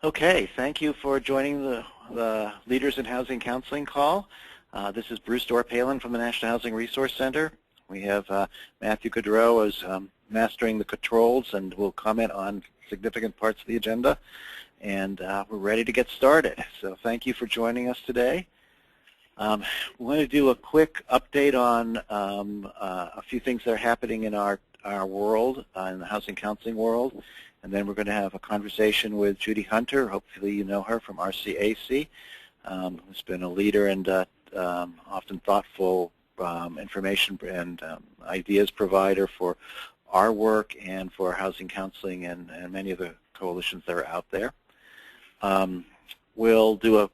Okay, thank you for joining the Leaders in Housing Counseling call. This is Bruce Dorr-Palin from the National Housing Resource Center. We have Matthew Gaudreau as mastering the controls and will comment on significant parts of the agenda. And we're ready to get started. So thank you for joining us today. We want to do a quick update on a few things that are happening in our world, in the housing counseling world. And then we're going to have a conversation with Judy Hunter. Hopefully you know her from RCAC, who's been a leader and often thoughtful information and ideas provider for our work and for housing counseling and many of the coalitions that are out there. We'll do a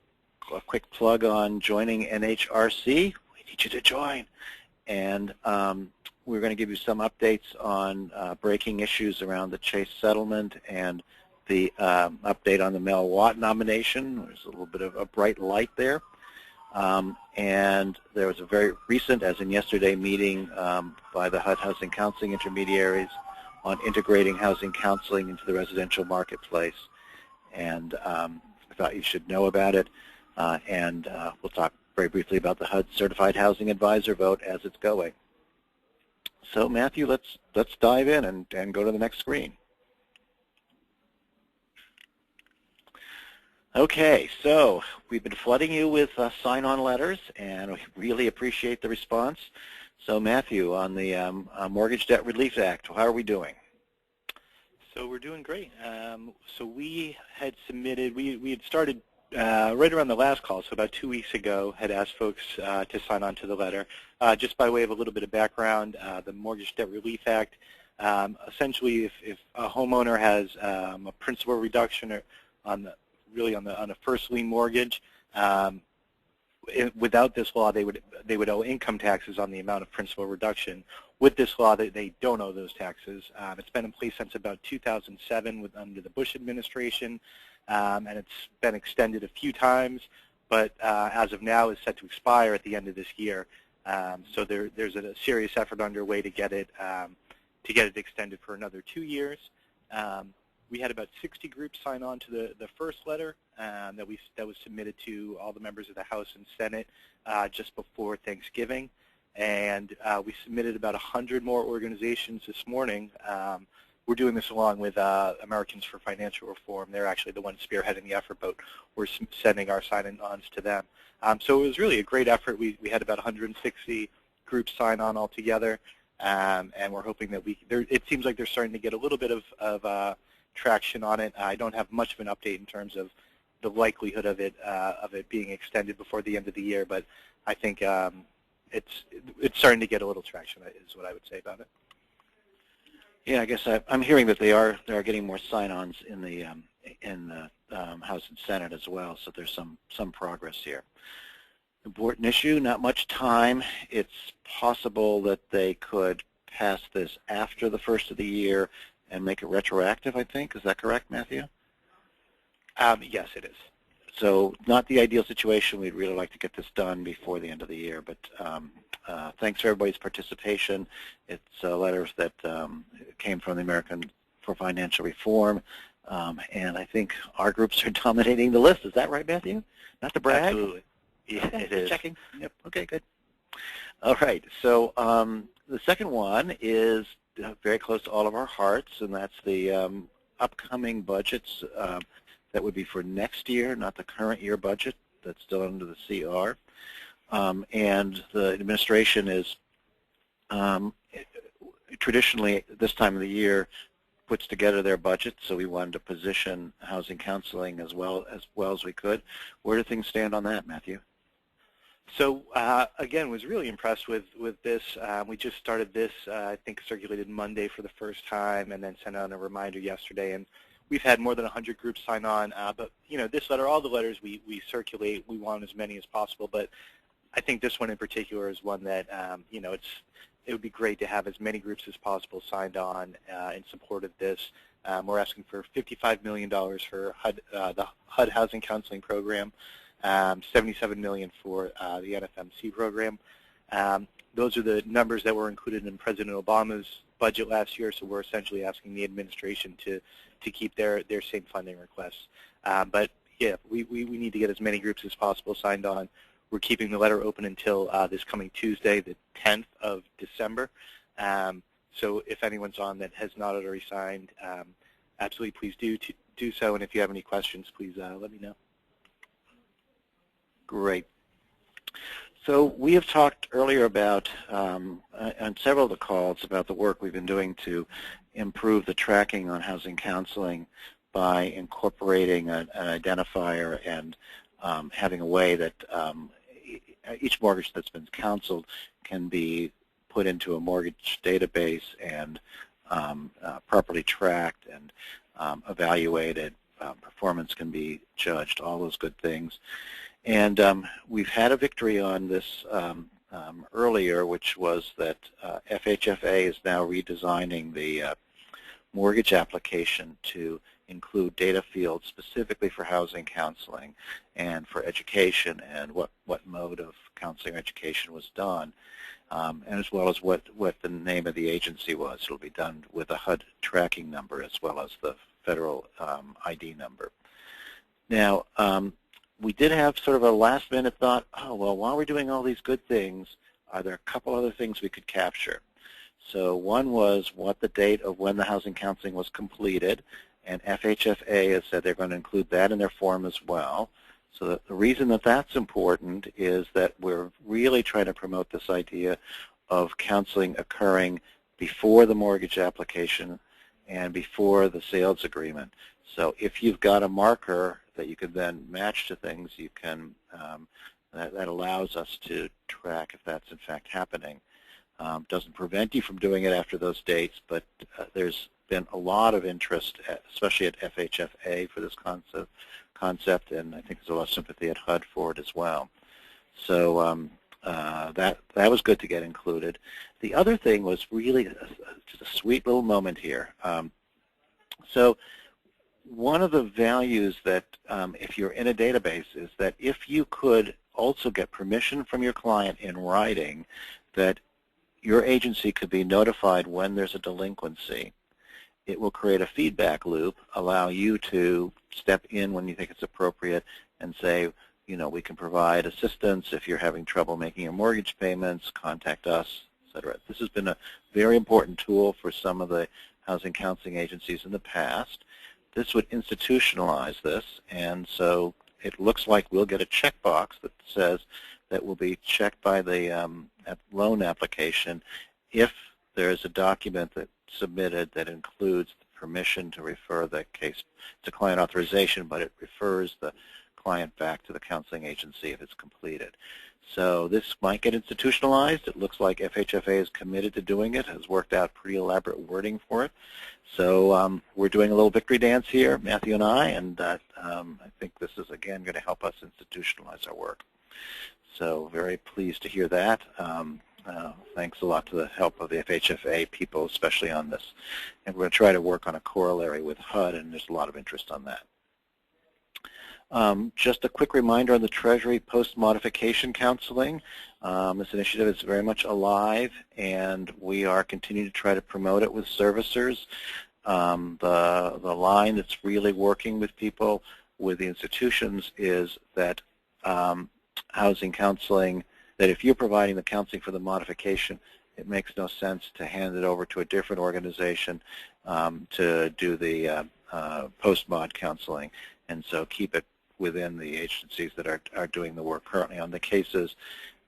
quick plug on joining NHRC. We need you to join. And we're going to give you some updates on breaking issues around the Chase settlement and the update on the Mel Watt nomination. There's a little bit of a bright light there. And there was a very recent, as in yesterday, meeting by the HUD Housing Counseling intermediaries on integrating housing counseling into the residential marketplace. And I thought you should know about it. And we'll talk very briefly about the HUD Certified Housing Advisor vote as it's going. So Matthew, let's dive in and go to the next screen. Okay, so we've been flooding you with sign-on letters, and we really appreciate the response. So Matthew, on the Mortgage Debt Relief Act, how are we doing? So we're doing great. So we had submitted, we had started right around the last call, so about 2 weeks ago, had asked folks to sign on to the letter. Just by way of a little bit of background, the Mortgage Debt Relief Act, essentially if a homeowner has a principal reduction or on a first lien mortgage, without this law they would owe income taxes on the amount of principal reduction. With this law, they don't owe those taxes. It's been in place since about 2007 under the Bush administration. And it's been extended a few times, but as of now is set to expire at the end of this year. So there's a serious effort underway to get it extended for another 2 years. We had about 60 groups sign on to the first letter that was submitted to all the members of the House and Senate just before Thanksgiving, and we submitted about 100 more organizations this morning. We're doing this along with Americans for Financial Reform. They're actually the ones spearheading the effort, but we're sending our sign-ons to them. So it was really a great effort. We had about 160 groups sign on altogether, and we're hoping that it seems like they're starting to get a little bit of traction on it. I don't have much of an update in terms of the likelihood of it being extended before the end of the year, but I think it's starting to get a little traction, is what I would say about it. Yeah, I guess I'm hearing that they are getting more sign-ons in the House and Senate as well. So there's some progress here. Important issue, not much time. It's possible that they could pass this after the first of the year and make it retroactive, I think. Is that correct, Matthew? Yes, it is. So not the ideal situation. We'd really like to get this done before the end of the year, but thanks for everybody's participation. It's letters that came from the American for Financial Reform, and I think our groups are dominating the list. Is that right, Matthew? Not to brag? Absolutely. Yeah, it is. Checking. Yep. Okay, good. All right. So the second one is very close to all of our hearts, and that's the upcoming budgets that would be for next year, not the current year budget. That's still under the CR. And the administration is traditionally this time of the year puts together their budget, so we wanted to position housing counseling as well as we could. Where do things stand on that, Matthew? So again, was really impressed with this. We just started this, I think circulated Monday for the first time, and then sent out a reminder yesterday. And we've had more than 100 groups sign on. But this letter, all the letters we circulate, we want as many as possible. But I think this one in particular is one that it would be great to have as many groups as possible signed on in support of this. We're asking for $55 million for the HUD Housing Counseling Program. $77 million for the NFMC program. Those are the numbers that were included in President Obama's budget last year, so we're essentially asking the administration to keep their same funding requests. But yeah, we need to get as many groups as possible signed on. We're keeping the letter open until this coming Tuesday, the 10th of December. So if anyone's on that has not already signed, absolutely please do so. And if you have any questions, please let me know. Great. So we have talked earlier about, on several of the calls, about the work we've been doing to improve the tracking on housing counseling by incorporating an identifier and having a way that each mortgage that's been counseled can be put into a mortgage database and properly tracked and evaluated. Performance can be judged, all those good things. And we've had a victory on this earlier, which was that FHFA is now redesigning the mortgage application to include data fields specifically for housing counseling and for education and what mode of counseling or education was done, and as well as what the name of the agency was. It'll be done with a HUD tracking number as well as the federal ID number. Now, we did have sort of a last-minute thought, oh, well, while we're doing all these good things, are there a couple other things we could capture? So one was what the date of when the housing counseling was completed, and FHFA has said they're going to include that in their form as well. So the reason that that's important is that we're really trying to promote this idea of counseling occurring before the mortgage application and before the sales agreement. So if you've got a marker that you can then match to things, you can that allows us to track if that's in fact happening. Doesn't prevent you from doing it after those dates, but there's been a lot of interest, especially at FHFA, for this concept, and I think there's a lot of sympathy at HUD for it as well. So that was good to get included. The other thing was really just a sweet little moment here. So one of the values that if you're in a database is that if you could also get permission from your client in writing that your agency could be notified when there's a delinquency, it will create a feedback loop, allow you to step in when you think it's appropriate and say, you know, we can provide assistance if you're having trouble making your mortgage payments, contact us, etc. This has been a very important tool for some of the housing counseling agencies in the past. This would institutionalize this, and so it looks like we'll get a checkbox that says that will be checked by the loan application if there is a document that's submitted that includes the permission to refer the case to client authorization, but it refers the client back to the counseling agency if it's completed. So this might get institutionalized. It looks like FHFA is committed to doing it, has worked out pretty elaborate wording for it. So we're doing a little victory dance here, Matthew and I think this is, again, going to help us institutionalize our work. So very pleased to hear that. Thanks a lot to the help of the FHFA people, especially on this. And we're going to try to work on a corollary with HUD, and there's a lot of interest on that. Just a quick reminder on the Treasury post-modification counseling. This initiative is very much alive, and we are continuing to try to promote it with servicers. The line that's really working with people, with the institutions, is that housing counseling, that if you're providing the counseling for the modification, it makes no sense to hand it over to a different organization to do the post-mod counseling. And so keep it within the agencies that are doing the work currently on the cases.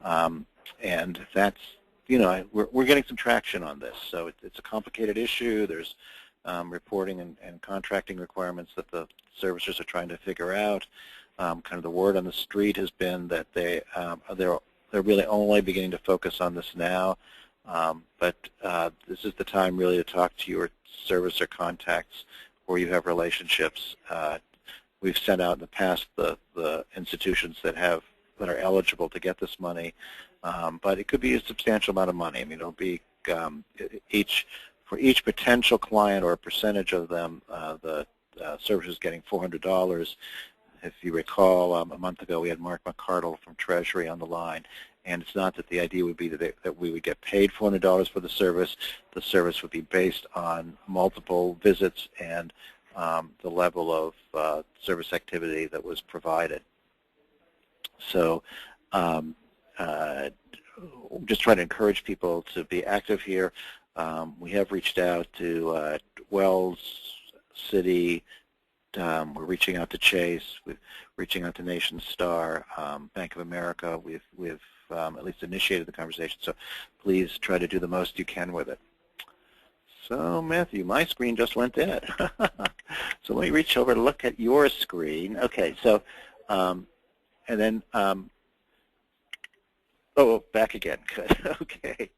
And that's, you know, we're getting some traction on this. So it's a complicated issue. There's reporting and contracting requirements that the servicers are trying to figure out. Kind of the word on the street has been that they're really only beginning to focus on this now. But this is the time really to talk to your servicer contacts where you have relationships. We've sent out in the past the institutions that are eligible to get this money, but it could be a substantial amount of money. I mean, it'll be for each potential client or a percentage of them, the servicer is getting $400. If you recall, a month ago we had Mark McCardle from Treasury on the line, And it's not that the idea would be that we would get paid $400 for the service. The service would be based on multiple visits and the level of service activity that was provided. So just trying to encourage people to be active here. We have reached out to Wells, Citi, we're reaching out to Chase, we're reaching out to NationStar, Bank of America. We've at least initiated the conversation, so please try to do the most you can with it. So Matthew, my screen just went dead. So let me reach over to look at your screen. Okay, so, and then, oh, back again, good, okay.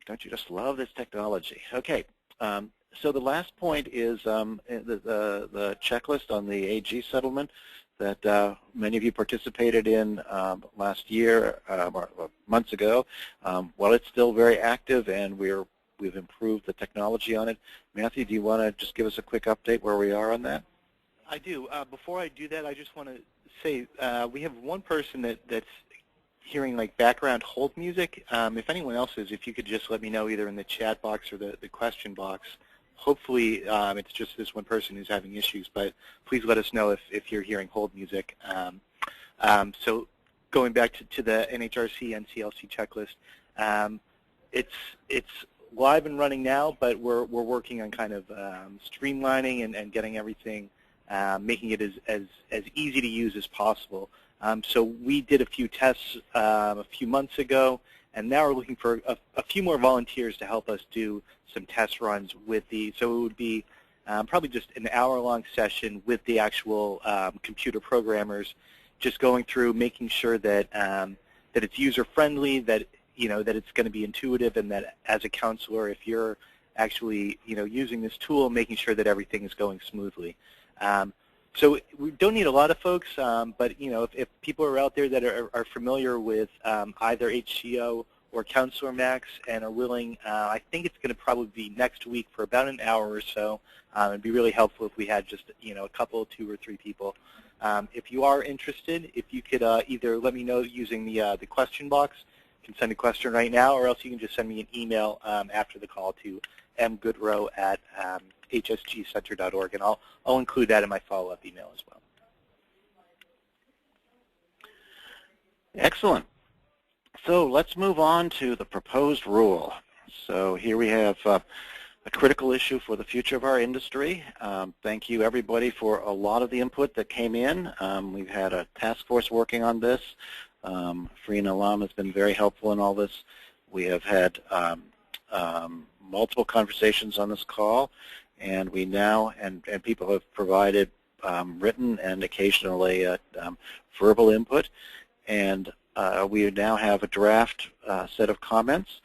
Don't you just love this technology? Okay, so the last point is the checklist on the AG settlement that many of you participated in last year or months ago. Well, it's still very active, and we've improved the technology on it. Matthew, do you want to just give us a quick update where we are on that? I do. Before I do that, I just want to say we have one person that's hearing like background hold music. If anyone else is, if you could just let me know either in the chat box or the question box. Hopefully it's just this one person who's having issues, but please let us know if you're hearing hold music. So going back to the NHRC NCLC checklist, it's live and running now, but we're working on kind of streamlining and getting everything, making it as easy to use as possible. So we did a few tests a few months ago, and now we're looking for a few more volunteers to help us do some test runs with so it would be probably just an hour-long session with the actual computer programmers, just going through, making sure that that it's user-friendly, that that it's going to be intuitive, and that as a counselor, if you're actually using this tool, making sure that everything is going smoothly. So we don't need a lot of folks, but if people are out there that are familiar with either HCO or Counselor Max and are willing, I think it's going to probably be next week for about an hour or so. It'd be really helpful if we had just a couple, 2 or 3 people. If you are interested, if you could either let me know using the question box, you can send a question right now, or else you can just send me an email after the call to mgoodrow@hsgcenter.org, and I'll include that in my follow-up email as well. Excellent. So let's move on to the proposed rule. So here we have a critical issue for the future of our industry. Thank you, everybody, for a lot of the input that came in. We've had a task force working on this. Farina Alam has been very helpful in all this. We have had multiple conversations on this call, and we now, and people have provided written and occasionally verbal input, and we now have a draft set of comments,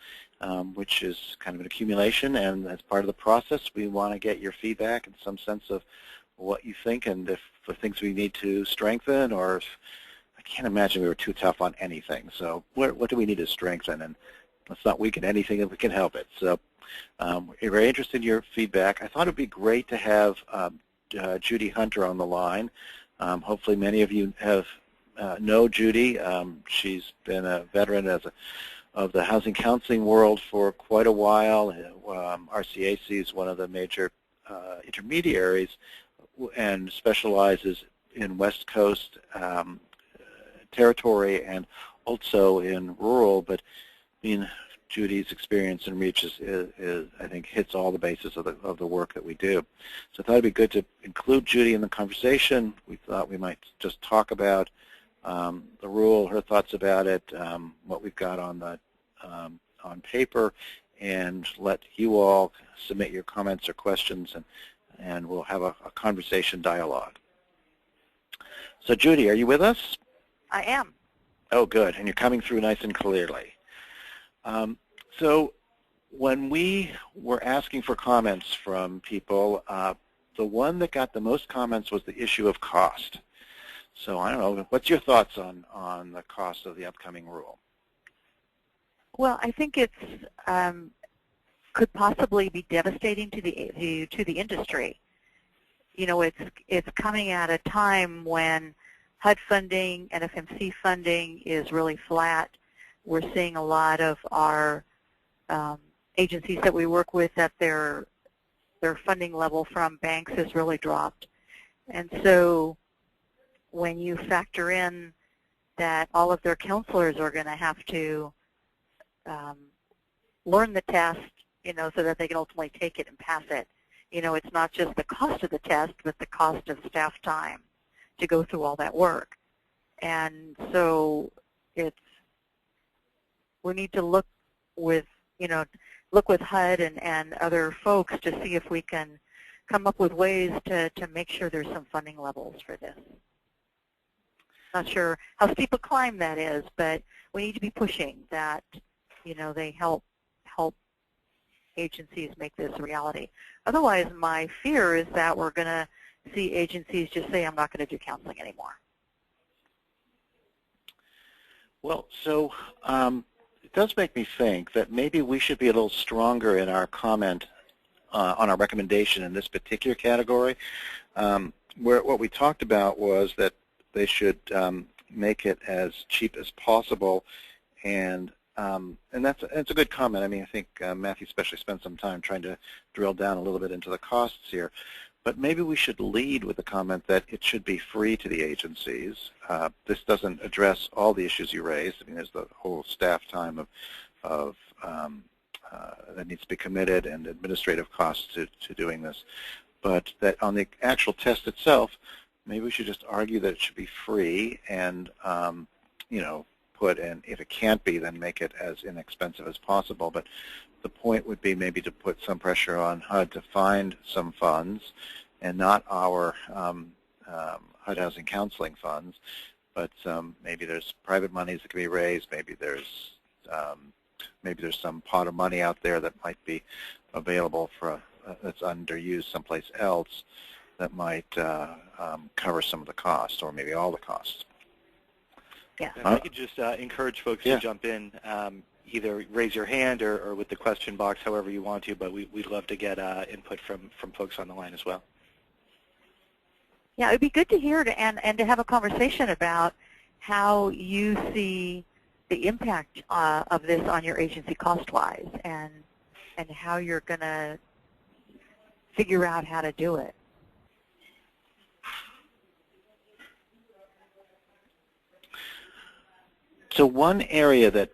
which is kind of an accumulation, and as part of the process, we want to get your feedback and some sense of what you think, and if the things we need to strengthen, or I can't imagine we were too tough on anything, so what do we need to strengthen, and let's not weaken anything if we can help it. So we're very interested in your feedback. I thought it would be great to have Judy Hunter on the line. Hopefully many of you know Judy. She's been a veteran of the housing counseling world for quite a while. RCAC is one of the major intermediaries and specializes in West Coast territory and also in rural, but Judy's experience and reach is I think hits all the bases of the work that we do. So I thought it'd be good to include Judy in the conversation. We thought we might just talk about the rule, her thoughts about it, what we've got on paper, and let you all submit your comments or questions, and we'll have a conversation dialogue. So Judy, are you with us? I am. Oh, good, and you're coming through nice and clearly. So when we were asking for comments from people, the one that got the most comments was the issue of cost. So I don't know, what's your thoughts on the cost of the upcoming rule? Well, I think it's could possibly be devastating to the industry. It's coming at a time when HUD funding and FMC funding is really flat. we're seeing a lot of our agencies that we work with that their funding level from banks has really dropped. And so when you factor in that all of their counselors are going to have to learn the test, so that they can ultimately take it and pass it. It's not just the cost of the test, but the cost of staff time to go through all that work. And so we need to look with HUD and other folks to see if we can come up with ways to make sure there's some funding levels for this. Not sure how steep a climb that is, but we need to be pushing that, they help agencies make this a reality. Otherwise, my fear is that we're going to see agencies just say, I'm not going to do counseling anymore. Well, so it does make me think that maybe we should be a little stronger in our comment on our recommendation in this particular category. Where what we talked about was that they should make it as cheap as possible, and that's a good comment. I mean, I think Matthew especially spent some time trying to drill down a little bit into the costs here. But maybe we should lead with the comment that it should be free to the agencies. This doesn't address all the issues you raised. I mean, there's the whole staff time that needs to be committed and administrative costs to doing this. But that on the actual test itself, maybe we should just argue that it should be free and, put in, if it can't be, then make it as inexpensive as possible. But the point would be maybe to put some pressure on HUD to find some funds, and not our HUD Housing Counseling funds, but maybe there's private monies that can be raised. Maybe there's some pot of money out there that might be available for that's underused someplace else that might cover some of the costs, or maybe all the costs. Yeah. If I could just encourage folks to jump in, either raise your hand or with the question box, however you want to, but we'd love to get input from folks on the line as well. Yeah, it would be good to hear and to have a conversation about how you see the impact of this on your agency cost-wise, and how you're going to figure out how to do it. So one area that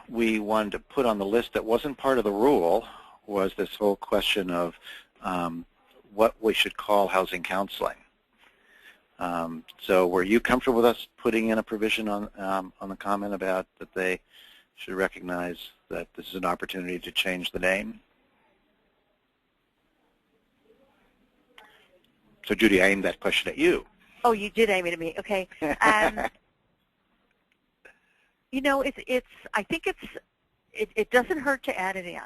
we wanted to put on the list that wasn't part of the rule was this whole question of what we should call housing counseling. So were you comfortable with us putting in a provision on the comment about that they should recognize that this is an opportunity to change the name? So Judy, I aimed that question at you. Oh, you did aim it at me. Okay. I think it doesn't hurt to add it in.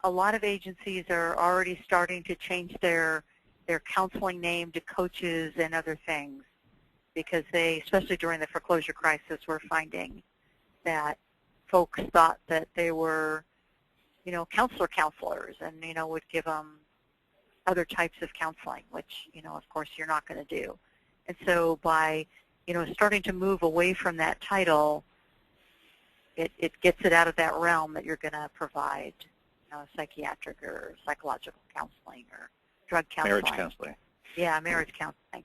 A lot of agencies are already starting to change their counseling name to coaches and other things, because especially during the foreclosure crisis, we're finding that folks thought that they were, counselors, and, would give them other types of counseling, which, of course, you're not going to do. And so by, starting to move away from that title, it gets it out of that realm that you're going to provide, psychiatric or psychological counseling or drug counseling. Marriage counseling. Yeah, marriage counseling.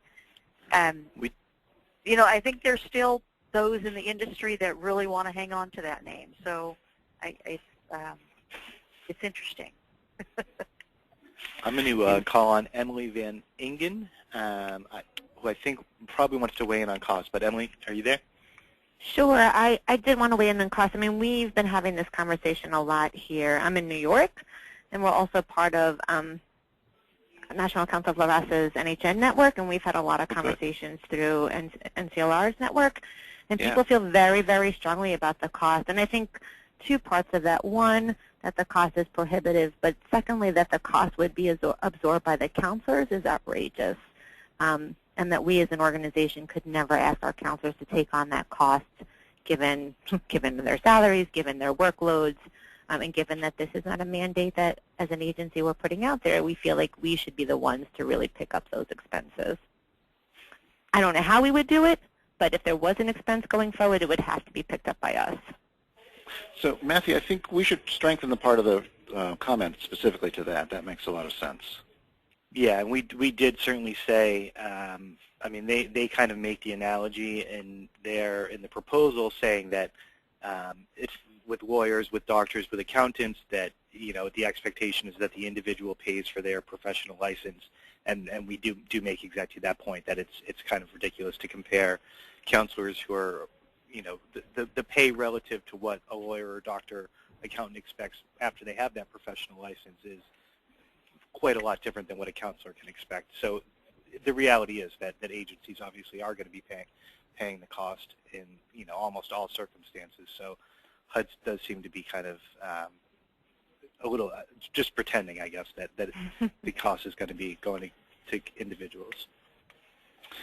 I think there's still those in the industry that really want to hang on to that name. So it's interesting. I'm going to call on Emily Van Ingen, who I think probably wants to weigh in on cost. But Emily, are you there? Sure. I did want to weigh in on cost. I mean, we've been having this conversation a lot here. I'm in New York, and we're also part of National Council of La Raza's NHN network, and we've had a lot of conversations through NCLR's network. And people feel very, very strongly about the cost. And I think two parts of that. One, that the cost is prohibitive, but secondly, that the cost would be absorbed by the counselors is outrageous. And that we as an organization could never ask our counselors to take on that cost given their salaries, given their workloads, and given that this is not a mandate that as an agency we're putting out there, we feel like we should be the ones to really pick up those expenses. I don't know how we would do it, but if there was an expense going forward, it would have to be picked up by us. So, Matthew, I think we should strengthen the part of the comment specifically to that. That makes a lot of sense. Yeah, and we did certainly say, I mean, they kind of make the analogy in the proposal saying that it's with lawyers, with doctors, with accountants, that, you know, the expectation is that the individual pays for their professional license, and we do make exactly that point, that it's kind of ridiculous to compare counselors who are, you know, the pay relative to what a lawyer or doctor, accountant expects after they have that professional license is quite a lot different than what a counselor can expect. So the reality is that agencies obviously are going to be paying the cost in, you know, almost all circumstances. So HUD does seem to be kind of a little just pretending, I guess, that the cost is going to be going to individuals.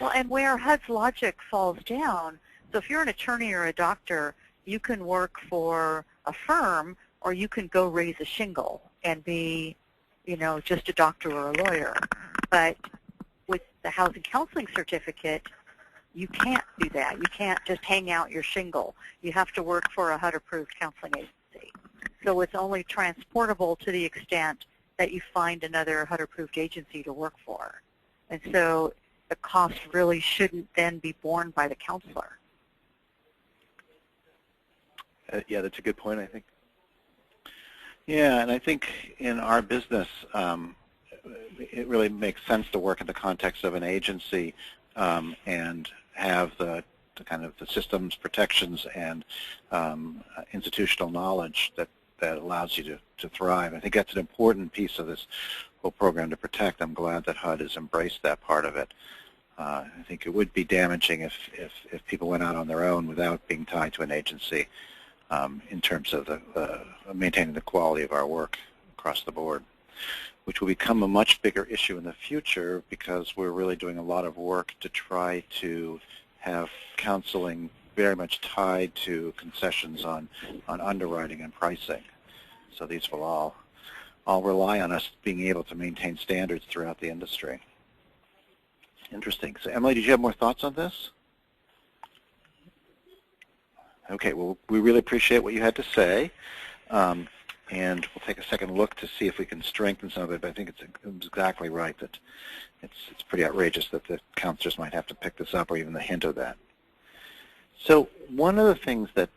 Well, and where HUD's logic falls down, so if you're an attorney or a doctor, you can work for a firm, or you can go raise a shingle and be, you know, just a doctor or a lawyer. But with the housing counseling certificate, you can't do that. You can't just hang out your shingle. You have to work for a HUD-approved counseling agency. So it's only transportable to the extent that you find another HUD-approved agency to work for. And so the cost really shouldn't then be borne by the counselor. Yeah, that's a good point, I think. Yeah, and I think in our business, it really makes sense to work in the context of an agency and have the kind of the systems, protections, and institutional knowledge that allows you to thrive. I think that's an important piece of this whole program to protect. I'm glad that HUD has embraced that part of it. I think it would be damaging if people went out on their own without being tied to an agency in terms of maintaining the quality of our work across the board, which will become a much bigger issue in the future because we're really doing a lot of work to try to have counseling very much tied to concessions on underwriting and pricing. So these will all rely on us being able to maintain standards throughout the industry. Interesting. So Emily, did you have more thoughts on this? Okay, well, we really appreciate what you had to say, and we'll take a second look to see if we can strengthen some of it, but I think it's exactly right that it's pretty outrageous that the counselors might have to pick this up or even the hint of that. So one of the things that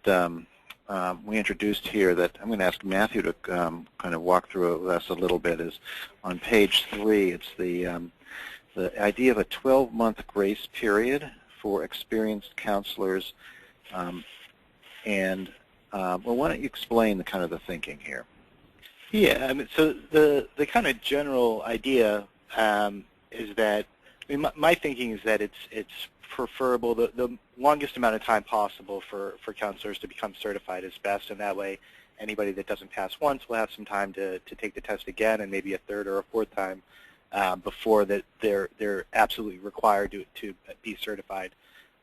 we introduced here that I'm going to ask Matthew to kind of walk through with us a little bit is on page 3. It's the idea of a 12-month grace period for experienced counselors. Well, why don't you explain the kind of the thinking here? Yeah, I mean, so the kind of general idea is that, I mean, my thinking is that it's preferable, the longest amount of time possible for counselors to become certified is best, and that way anybody that doesn't pass once will have some time to take the test again, and maybe a third or a fourth time before that they're absolutely required to be certified.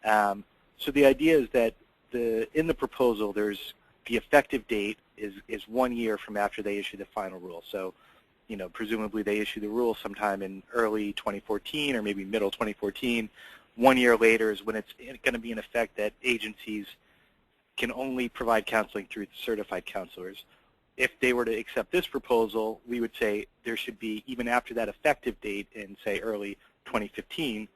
So the idea is that in the proposal, there's the effective date is 1 year from after they issue the final rule. So, you know, presumably they issue the rule sometime in early 2014 or maybe middle 2014. 1 year later is when it's going to be in effect that agencies can only provide counseling through certified counselors. If they were to accept this proposal, we would say there should be, even after that effective date in, say, early 2015,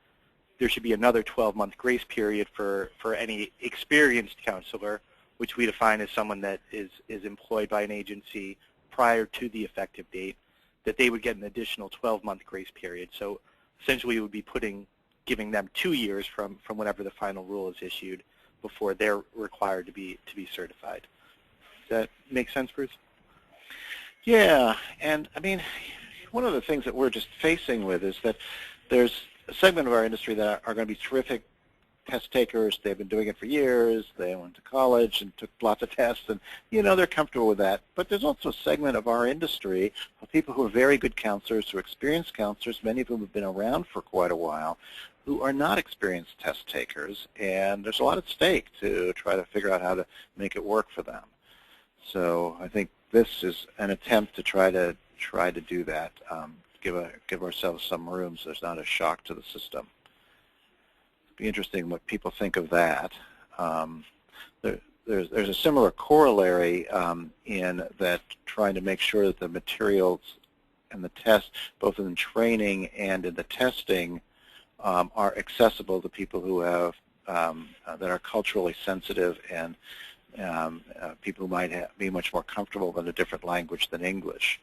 there should be another 12-month grace period for any experienced counselor, which we define as someone that is employed by an agency prior to the effective date, that they would get an additional 12-month grace period. So essentially, we would be giving them 2 years from whenever the final rule is issued before they're required to be certified. Does that make sense, Bruce? Yeah, and I mean, one of the things that we're just facing with is that there's a segment of our industry that are going to be terrific test takers. They've been doing it for years. They went to college and took lots of tests, and, you know, they're comfortable with that. But there's also a segment of our industry of people who are very good counselors, who are experienced counselors, many of whom have been around for quite a while, who are not experienced test takers, and there's a lot at stake to try to figure out how to make it work for them. So I think this is an attempt to try to do that, give ourselves some room so there's not a shock to the system. be interesting what people think of that. There's a similar corollary in that trying to make sure that the materials and the test, both in training and in the testing, are accessible to people who have that are culturally sensitive and people who might be much more comfortable in a different language than English.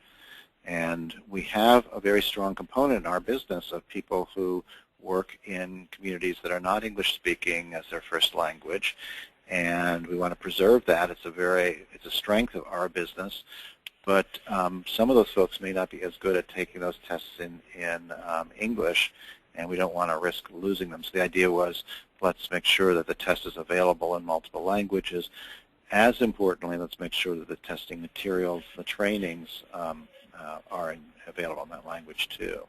And we have a very strong component in our business of people who work in communities that are not English speaking as their first language, and we want to preserve that. It's a strength of our business, but some of those folks may not be as good at taking those tests in English, and we don't want to risk losing them. So the idea was, let's make sure that the test is available in multiple languages. As importantly, let's make sure that the testing materials, the trainings, are available in that language too.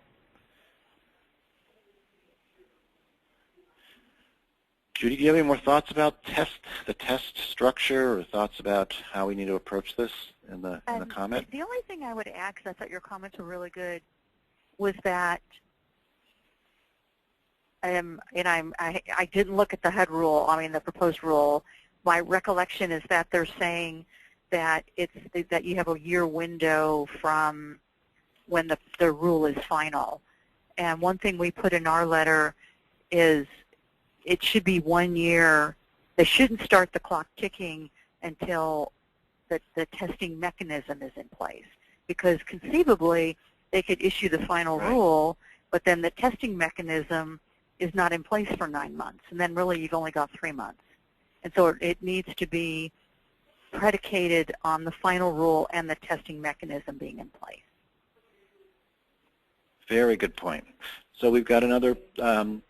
Judy, do you have any more thoughts about the test structure, or thoughts about how we need to approach this in the comment? The only thing I would add, because I thought your comments were really good, was that, and I didn't look at the HUD rule, the proposed rule. My recollection is that they're saying that that you have a year window from when the rule is final. And one thing we put in our letter is it should be 1 year. They shouldn't start the clock ticking until the testing mechanism is in place, because conceivably they could issue the final rule, but then the testing mechanism is not in place for 9 months, and then really you've only got 3 months. And so it needs to be predicated on the final rule and the testing mechanism being in place. Very good point. So we've got another some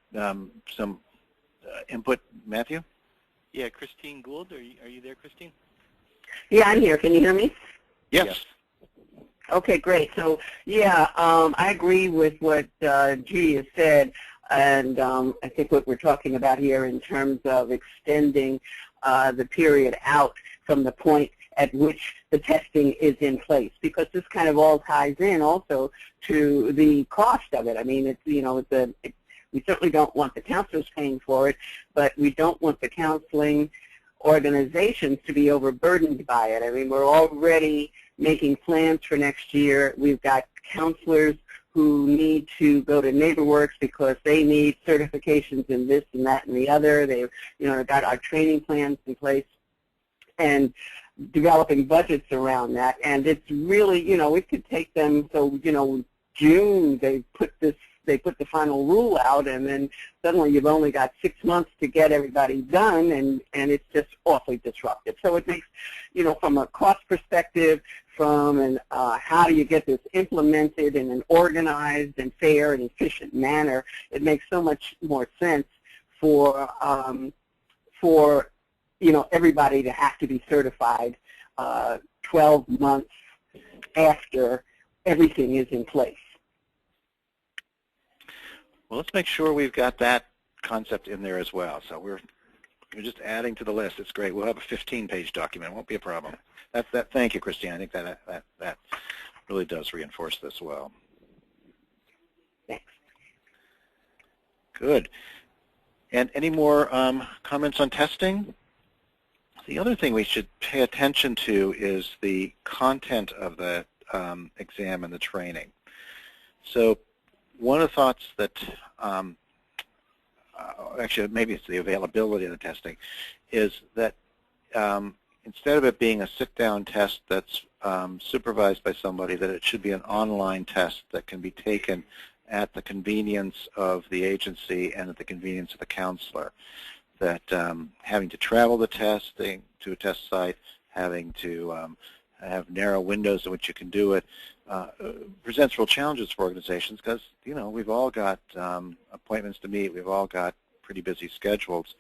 input, Matthew? Yeah, Christine Gould, are you there, Christine? Yeah, I'm here. Can you hear me? Yes. Okay, great. So, yeah, I agree with what Judy has said, and I think what we're talking about here in terms of extending the period out from the point at which the testing is in place, because this kind of all ties in also to the cost of it. I mean, we certainly don't want the counselors paying for it, but we don't want the counseling organizations to be overburdened by it. I mean, we're already making plans for next year. We've got counselors who need to go to NeighborWorks because they need certifications in this and that and the other. They've, got our training plans in place and developing budgets around that. And it's really, it could take them, so, June they put the final rule out, and then suddenly you've only got 6 months to get everybody done, and it's just awfully disruptive. So it makes, from a cost perspective, from an how do you get this implemented in an organized and fair and efficient manner, it makes so much more sense for everybody to have to be certified 12 months after everything is in place. Well, let's make sure we've got that concept in there as well. So we're just adding to the list. It's great. We'll have a 15-page document. It won't be a problem. Thank you, Christine. I think that really does reinforce this well. Thanks. Good. And any more comments on testing? The other thing we should pay attention to is the content of the exam and the training. So one of the thoughts that, actually maybe it's the availability of the testing, is that instead of it being a sit-down test that's supervised by somebody, that it should be an online test that can be taken at the convenience of the agency and at the convenience of the counselor. That having to travel the testing to a test site, having to have narrow windows in which you can do it, presents real challenges for organizations because, we've all got appointments to meet. We've all got pretty busy schedules.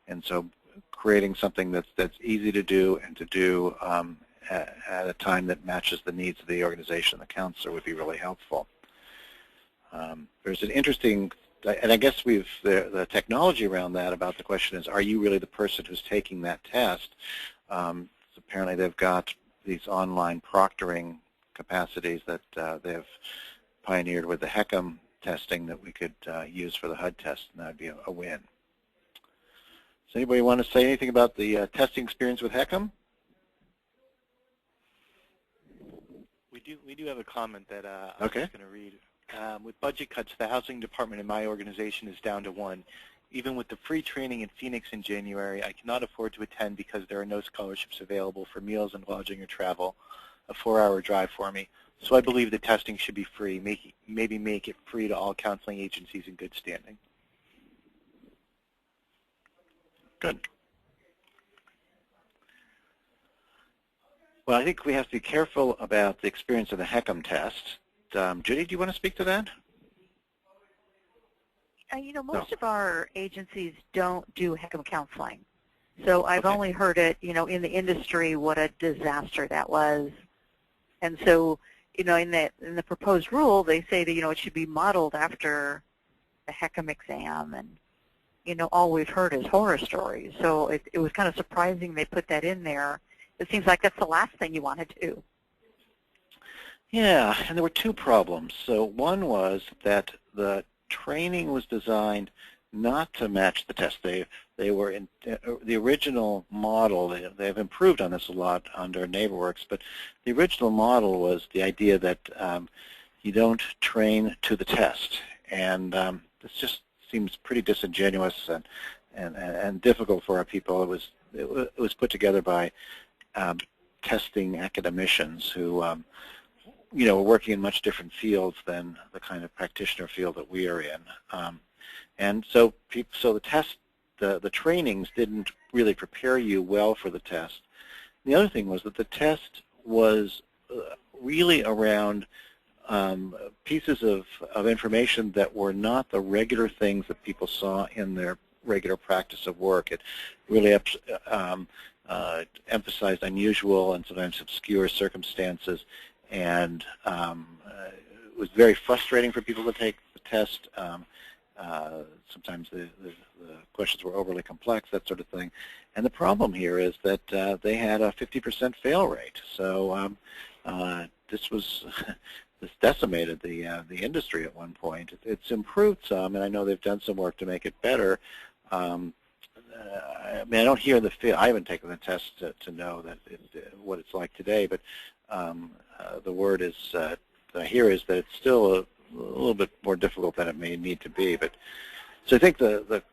And so creating something that's easy to do and to do at a time that matches the needs of the organization and the counselor would be really helpful. There's an interesting, and I guess the technology around that about the question is, are you really the person who's taking that test? So apparently they've got these online proctoring capacities that they've pioneered with the HECM testing that we could use for the HUD test, and that would be a win. Does anybody want to say anything about the testing experience with HECM? We do have a comment that I Okay. was going to read. With budget cuts, the housing department in my organization is down to 1. Even with the free training in Phoenix in January, I cannot afford to attend because there are no scholarships available for meals and lodging or travel, a 4-hour drive for me. So I believe the testing should be free, maybe make it free to all counseling agencies in good standing. Good. Well, I think we have to be careful about the experience of the HECM test. Judy, do you want to speak to that? You know, most of our agencies don't do HECM counseling. So I've only heard it, you know, in the industry what a disaster that was. And so, you know, in the proposed rule, they say that, you know, it should be modeled after the HECM exam. And, you know, all we've heard is horror stories. So it was kind of surprising they put that in there. It seems like that's the last thing you want to do. Yeah, and there were 2 problems. So one was that the training was designed not to match the test. They were in the original model. They've improved on this a lot under NeighborWorks, but the original model was the idea that you don't train to the test, and this just seems pretty disingenuous and difficult for our people. It was put together by testing academicians who you know, were working in much different fields than the kind of practitioner field that we are in. And so the test, the trainings didn't really prepare you well for the test. The other thing was that the test was really around pieces of information that were not the regular things that people saw in their regular practice of work. It really emphasized unusual and sometimes obscure circumstances, and it was very frustrating for people to take the test. Sometimes the questions were overly complex, that sort of thing. And the problem here is that they had a 50% fail rate. So this decimated the industry at one point. It's improved some, and I know they've done some work to make it better. I mean, I don't hear the feel. I haven't taken the test to know that what it's like today, but the word is I hear is that it's still a little bit more difficult than it may need to be. But so I think the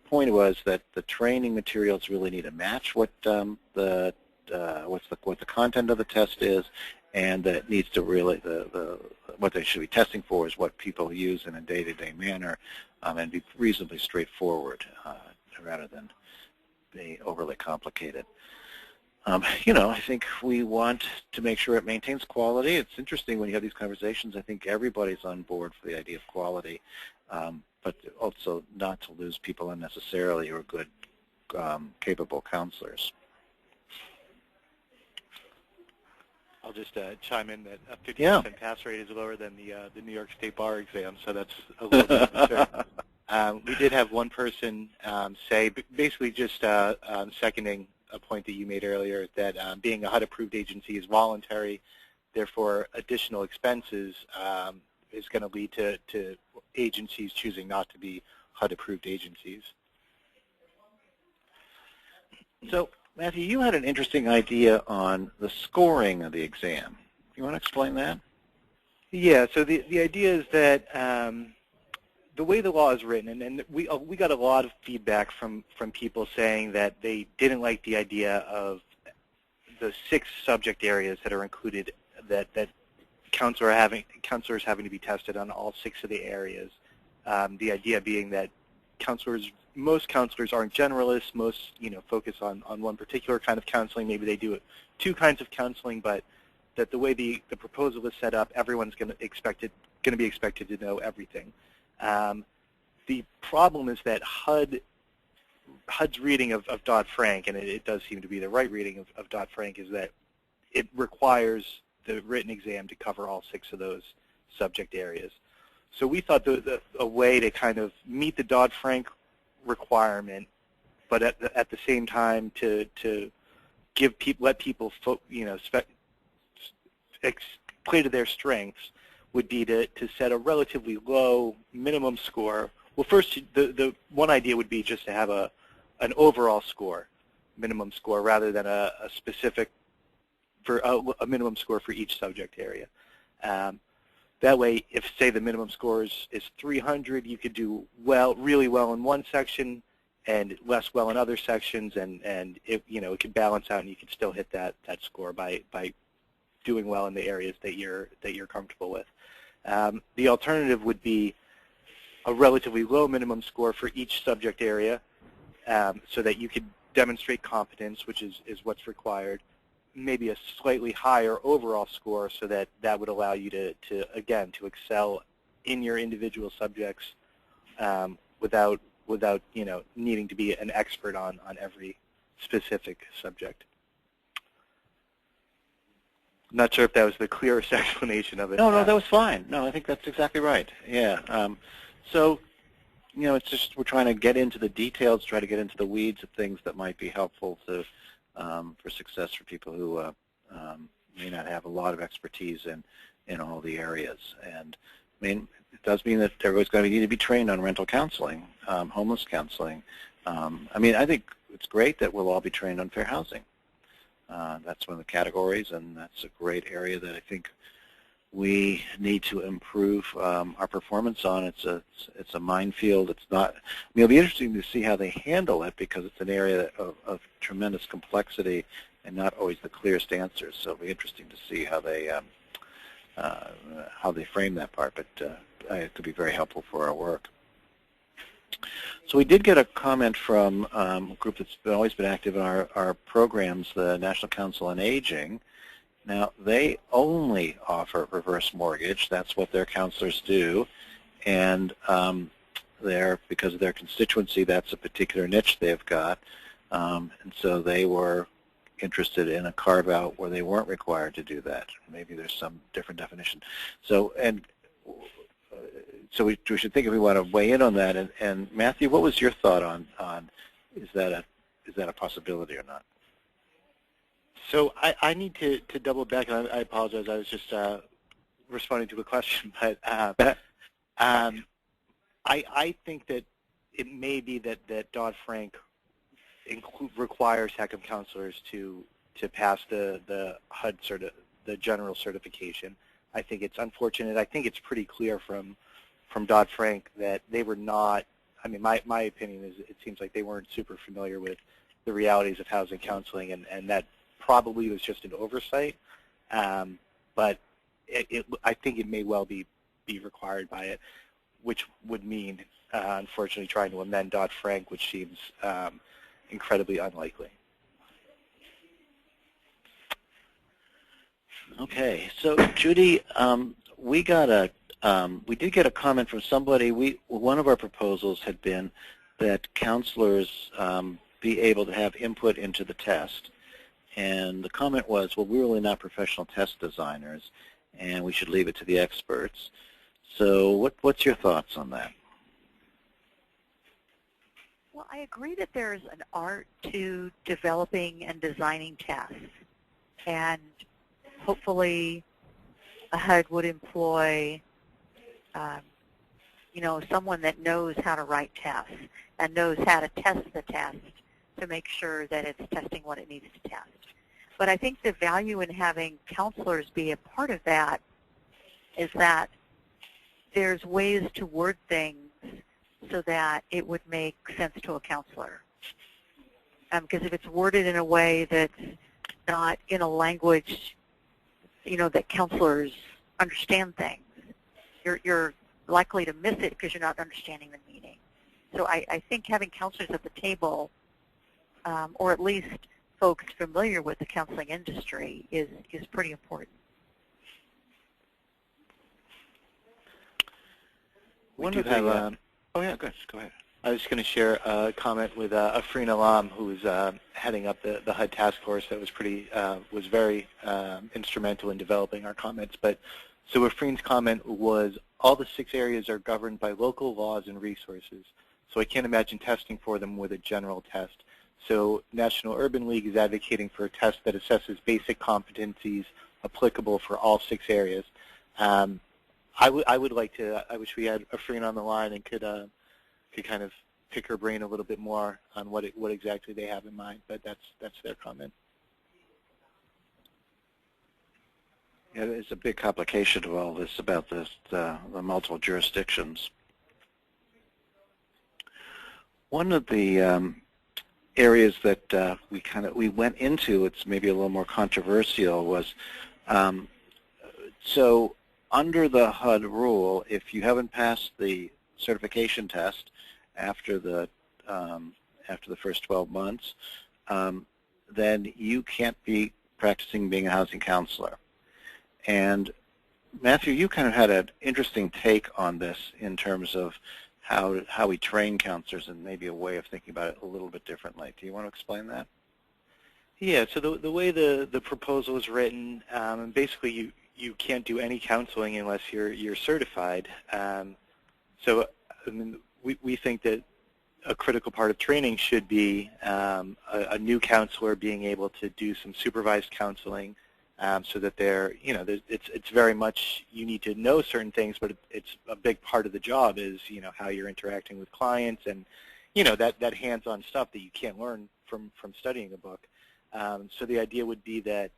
point was that the training materials really need to match what what the content of the test is, and that it needs to really what they should be testing for is what people use in a day-to-day manner, and be reasonably straightforward rather than be overly complicated. You know, I think we want to make sure it maintains quality. It's interesting when you have these conversations. I think everybody's on board for the idea of quality, but also not to lose people unnecessarily who are good, capable counselors. I'll just chime in that a 50% pass rate is lower than the New York State Bar exam, so that's a little bit of a concern. We did have one person say, basically just seconding a point that you made earlier, that being a HUD-approved agency is voluntary, therefore additional expenses is going to lead to agencies choosing not to be HUD-approved agencies. So, Matthew, you had an interesting idea on the scoring of the exam. You want to explain that? Yeah, so the idea is that the way the law is written, and we got a lot of feedback from people saying that they didn't like the idea of the 6 subject areas that are included, that counselors having to be tested on all 6 of the areas. The idea being that most counselors aren't generalists. Most focus on one particular kind of counseling. Maybe they do 2 kinds of counseling, but that the way the proposal is set up, everyone's going to be expected to know everything. The problem is that HUD's reading of Dodd-Frank, and it does seem to be the right reading of Dodd-Frank, is that it requires the written exam to cover all 6 of those subject areas. So we thought a way to kind of meet the Dodd-Frank requirement, but at the same time to let people play to their strengths would be to set a relatively low minimum score. Well, first, the one idea would be just to have a an overall score, minimum score, rather than a specific for a minimum score for each subject area. That way, if say the minimum score is 300, you could do really well in one section and less well in other sections, and it could balance out, and you could still hit that score by doing well in the areas that you're comfortable with. The alternative would be a relatively low minimum score for each subject area, so that you could demonstrate competence, which is what's required. Maybe a slightly higher overall score, so that would allow you to excel in your individual subjects without needing to be an expert on every specific subject. Not sure if that was the clearest explanation of it. No, that was fine. No, I think that's exactly right. Yeah. So, it's just we're trying to get into the details, try to get into the weeds of things that might be helpful to for success for people who may not have a lot of expertise in all the areas. And I mean, it does mean that everybody's going to need to be trained on rental counseling, homeless counseling. I mean, I think it's great that we'll all be trained on fair housing. That's one of the categories, and that's a great area that I think we need to improve our performance on. It's a minefield. It's not. I mean, it'll be interesting to see how they handle it, because it's an area of tremendous complexity and not always the clearest answers. So it'll be interesting to see how they frame that part. But it could be very helpful for our work. So we did get a comment from a group that's always been active in our programs, the National Council on Aging. Now, they only offer reverse mortgage. That's what their counselors do. And because of their constituency, that's a particular niche they've got. And so they were interested in a carve-out where they weren't required to do that. Maybe there's some different definition. So we should think if we want to weigh in on that. And Matthew, what was your thought on is that a possibility or not? So I need to double back, and I apologize. I was just responding to a question, but I think that it may be that Dodd-Frank requires HECM counselors to pass the HUD the general certification. I think it's unfortunate. I think it's pretty clear from Dodd-Frank that they were not. I mean, my opinion is it seems like they weren't super familiar with the realities of housing counseling, and that probably was just an oversight, but I think it may well be required by it, which would mean, unfortunately, trying to amend Dodd-Frank, which seems incredibly unlikely. Okay, so Judy, we did get a comment from somebody. One of our proposals had been that counselors be able to have input into the test. And the comment was, well, we're really not professional test designers, and we should leave it to the experts. So what's your thoughts on that? Well, I agree that there's an art to developing and designing tests. And hopefully a HUD would employ someone that knows how to write tests and knows how to test the test to make sure that it's testing what it needs to test. But I think the value in having counselors be a part of that is that there's ways to word things so that it would make sense to a counselor. Because if it's worded in a way that's not in a language, that counselors understand things, you're likely to miss it because you're not understanding the meaning. So I think having counselors at the table, or at least folks familiar with the counseling industry, is pretty important. Oh yeah, good. Go ahead. I was going to share a comment with Afreen Alam, who's heading up the HUD task force. That was very instrumental in developing our comments. But so Afreen's comment was, all the 6 areas are governed by local laws and resources. So I can't imagine testing for them with a general test. So National Urban League is advocating for a test that assesses basic competencies applicable for all 6 areas. I wish we had Afreen on the line and could kind of pick her brain a little bit more on what exactly they have in mind, but that's their comment. Yeah, there's a big complication of all this about this, the multiple jurisdictions. One of the areas that we went into, it's maybe a little more controversial, was so under the HUD rule, if you haven't passed the certification test after the first 12 months, then you can't be practicing being a housing counselor. And Matthew, you kind of had an interesting take on this in terms of how we train counselors and maybe a way of thinking about it a little bit differently. Do you want to explain that? Yeah, so the way the proposal is written, basically you can't do any counseling unless you're certified. So I mean, we think that a critical part of training should be a new counselor being able to do some supervised counseling, so that it's very much, you need to know certain things, but it's a big part of the job is, how you're interacting with clients and, that hands-on stuff that you can't learn from studying a book. So the idea would be that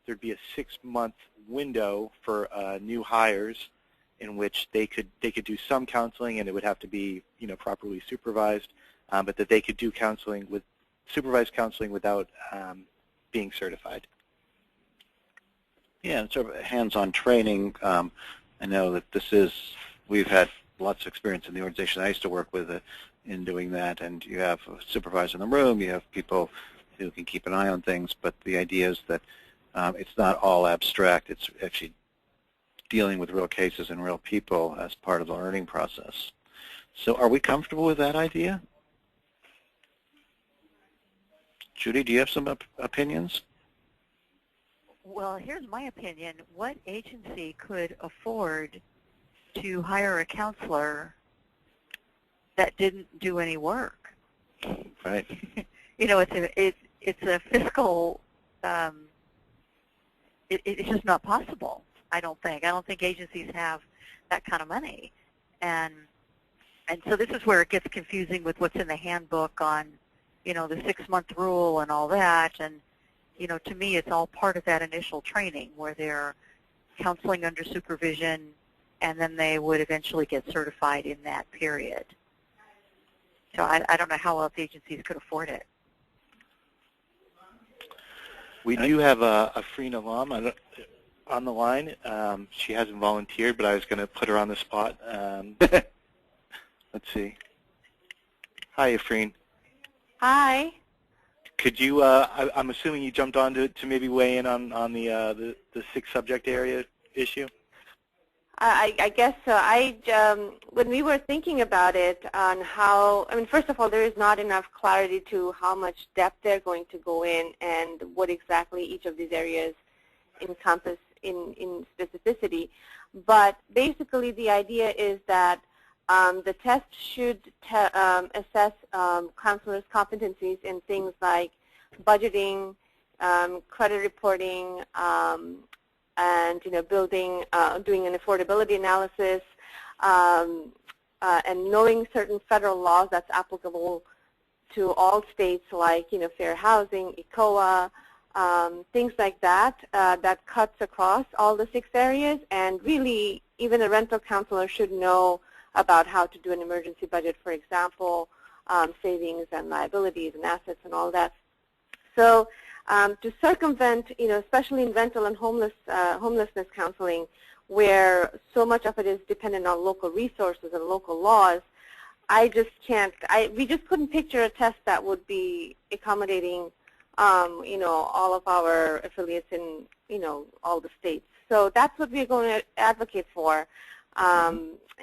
there'd be a 6-month window for new hires in which they could do some counseling, and it would have to be, properly supervised, but that they could do supervised counseling without being certified. Yeah, and sort of hands-on training. I know that we've had lots of experience in the organization I used to work with in doing that, and you have a supervisor in the room, you have people who can keep an eye on things, but the idea is that it's not all abstract, it's actually dealing with real cases and real people as part of the learning process. So are we comfortable with that idea? Judy, do you have some opinions? Well, here's my opinion. What agency could afford to hire a counselor that didn't do any work? Right. It's a fiscal. It's just not possible. I don't think agencies have that kind of money, and so this is where it gets confusing with what's in the handbook on, the 6-month rule and all that, and. To me, it's all part of that initial training where they're counseling under supervision, and then they would eventually get certified in that period. So I don't know how else agencies could afford it. We do have a Freen alum on the line. She hasn't volunteered, but I was going to put her on the spot. Let's see. Hi, Freen. Hi. Could you, I'm assuming you jumped on to maybe weigh in on the 6 subject area issue? I guess so. When we were thinking about it on first of all, there is not enough clarity to how much depth they're going to go in and what exactly each of these areas encompass in specificity. But basically the idea is that the test should assess counselors' competencies in things like budgeting, credit reporting, and doing an affordability analysis, and knowing certain federal laws that's applicable to all states, like fair housing, ECOA, things like that, that cuts across all the 6 areas. And really, even a rental counselor should know about how to do an emergency budget, for example, savings and liabilities and assets and all that. So to circumvent, especially in rental and homelessness counseling, where so much of it is dependent on local resources and local laws, we just couldn't picture a test that would be accommodating, all of our affiliates in, all the states. So that's what we're going to advocate for.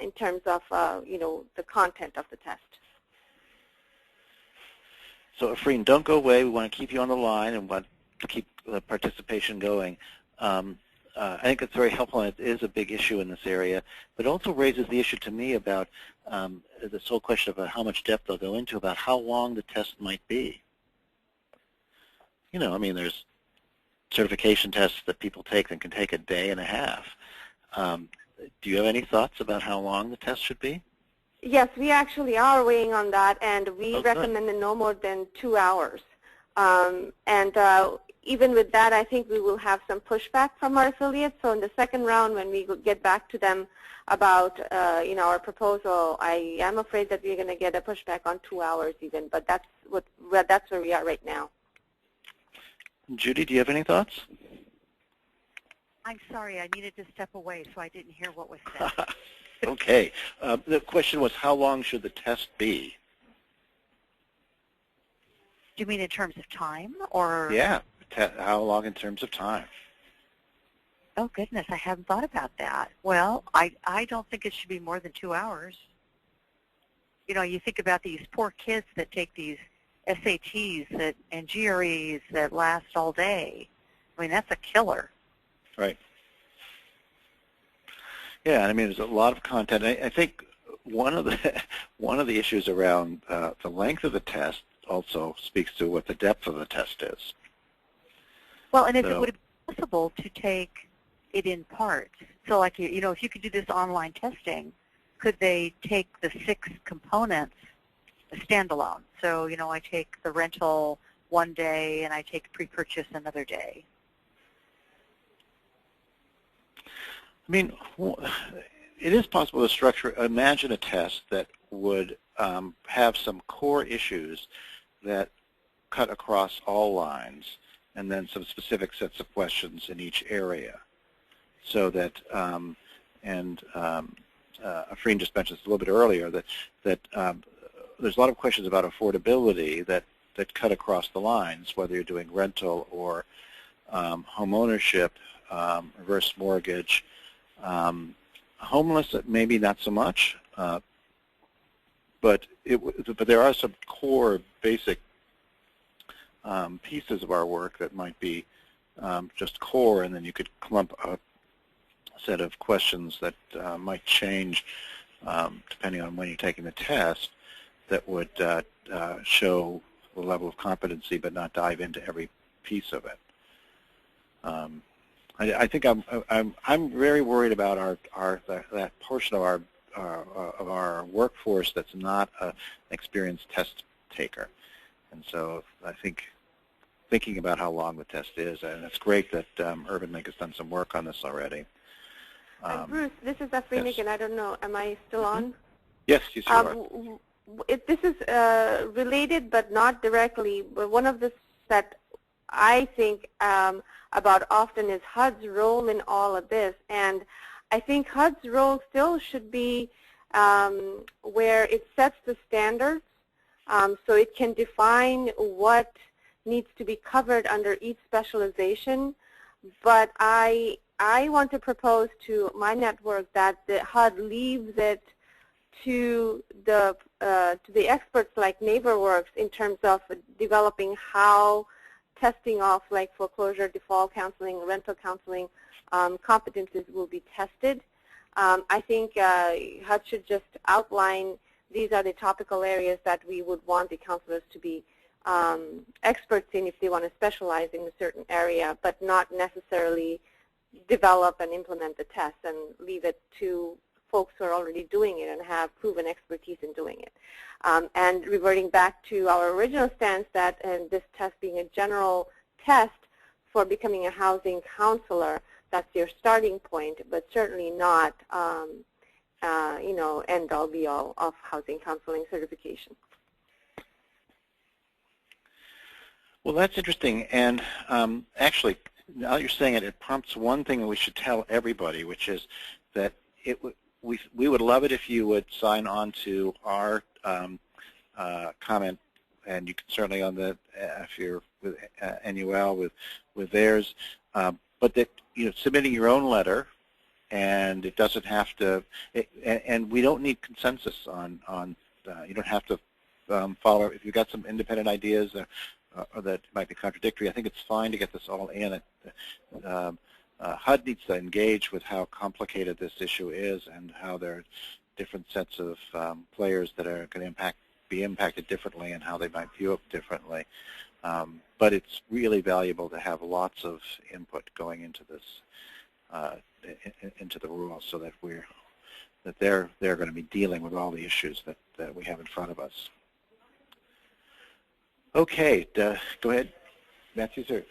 In terms of, the content of the test. So, Freen, don't go away. We want to keep you on the line and want to keep the participation going. I think it's very helpful, and it is a big issue in this area, but it also raises the issue to me about this whole question about how much depth they'll go into, about how long the test might be. There's certification tests that people take that can take a day and a half. Do you have any thoughts about how long the test should be? Yes, we actually are weighing on that, and we Okay. recommend no more than 2 hours. Even with that, I think we will have some pushback from our affiliates. So in the second round, when we get back to them about our proposal, I am afraid that we're going to get a pushback on 2 hours even. But that's where we are right now. Judy, do you have any thoughts? I'm sorry, I needed to step away, so I didn't hear what was said. Okay. The question was, how long should the test be? Do you mean in terms of time, or? Yeah. How long in terms of time? Oh, goodness, I haven't thought about that. Well, I don't think it should be more than 2 hours. You know, you think about these poor kids that take these SATs and GREs that last all day. I mean, that's a killer. Right. Yeah, I mean, there's a lot of content. I think one of the issues around the length of the test also speaks to what the depth of the test is. Well, and if it would be possible to take it in parts, so like, you know, if you could do this online testing, could they take the 6 components standalone? So, you know, I take the rental one day and I take pre-purchase another day. I mean, it is possible to imagine a test that would have some core issues that cut across all lines, and then some specific sets of questions in each area. So that, Afreen just mentioned this a little bit earlier, that there's a lot of questions about affordability that cut across the lines, whether you're doing rental or home ownership, reverse mortgage, homeless, maybe not so much, but there are some core basic pieces of our work that might be just core, and then you could clump a set of questions that might change depending on when you're taking the test, that would show the level of competency but not dive into every piece of it. I think I'm very worried about that portion of our workforce that's not an experienced test taker, and so I think thinking about how long the test is, and it's great that UrbanLink has done some work on this already. Bruce, this is Afreen again. I don't know. Am I still on? Yes, you are. This is related, but not directly. But one of the that I think about often is HUD's role in all of this, and I think HUD's role still should be where it sets the standards, so it can define what needs to be covered under each specialization. But I want to propose to my network that the HUD leaves it to the experts like NeighborWorks in terms of developing how testing of like foreclosure, default counseling, rental counseling competencies will be tested. I think HUD should just outline these are the topical areas that we would want the counselors to be experts in if they want to specialize in a certain area, but not necessarily develop and implement the test and leave it to folks who are already doing it and have proven expertise in doing it. And reverting back to our original stance that this test being a general test for becoming a housing counselor, that's your starting point, but certainly not end-all be-all of housing counseling certification. Well, that's interesting, and actually, now that you're saying it, it prompts one thing that we should tell everybody, which is that we would love it if you would sign on to our comment, and you can certainly on the if you're with NUL with theirs, but that submitting your own letter, and it doesn't have to, and we don't need consensus on you don't have to follow if you've got some independent ideas or that might be contradictory. I think it's fine to get this all in. HUD needs to engage with how complicated this issue is and how there are different sets of players that are going to be impacted differently and how they might view it differently. But it's really valuable to have lots of input going into this, into the rules, so that we're that they're going to be dealing with all the issues that we have in front of us. Okay, go ahead, Matthew, sir.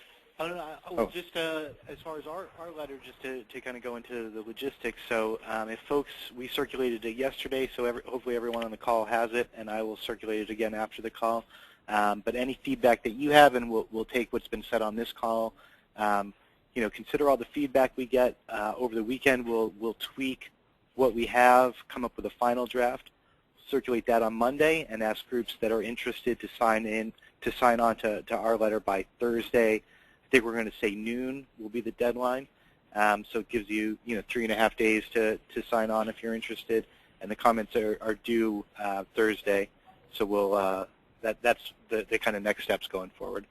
Just as far as our letter, just to kind of go into the logistics. So if folks, we circulated it yesterday, so hopefully everyone on the call has it, and I will circulate it again after the call. But any feedback that you have, and we'll take what's been said on this call. Consider all the feedback we get over the weekend. We'll tweak what we have, come up with a final draft, circulate that on Monday, and ask groups that are interested to sign on to our letter by Thursday. I think we're going to say noon will be the deadline. So it gives you 3.5 days to sign on if you're interested, and the comments are due Thursday. So we'll that's the kind of next steps going forward.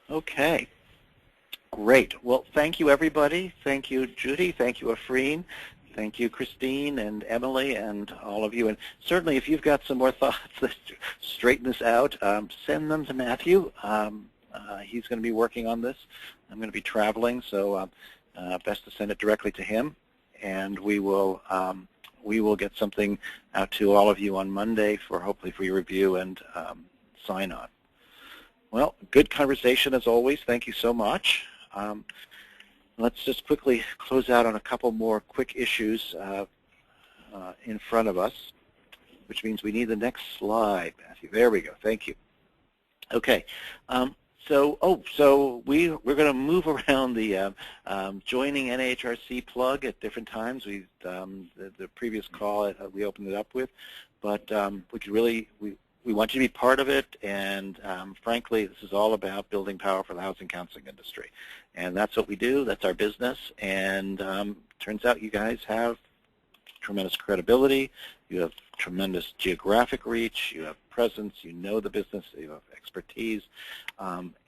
Okay. Great. Well, thank you, everybody. Thank you, Judy. Thank you, Afreen. Thank you, Christine and Emily and all of you. And certainly, if you've got some more thoughts that straighten this out, send them to Matthew. He's going to be working on this. I'm going to be traveling, so best to send it directly to him. And we will get something out to all of you on Monday hopefully for your review and sign on. Well, good conversation as always. Thank you so much. Let's just quickly close out on a couple more quick issues in front of us, which means we need the next slide, Matthew. There we go. Thank you. Okay. So we're going to move around the joining NAHRC plug at different times. The previous call we opened it up with, but we want you to be part of it, and frankly, this is all about building power for the housing counseling industry. And that's what we do. That's our business. And turns out you guys have tremendous credibility. You have tremendous geographic reach. You have presence. You know the business. You have expertise.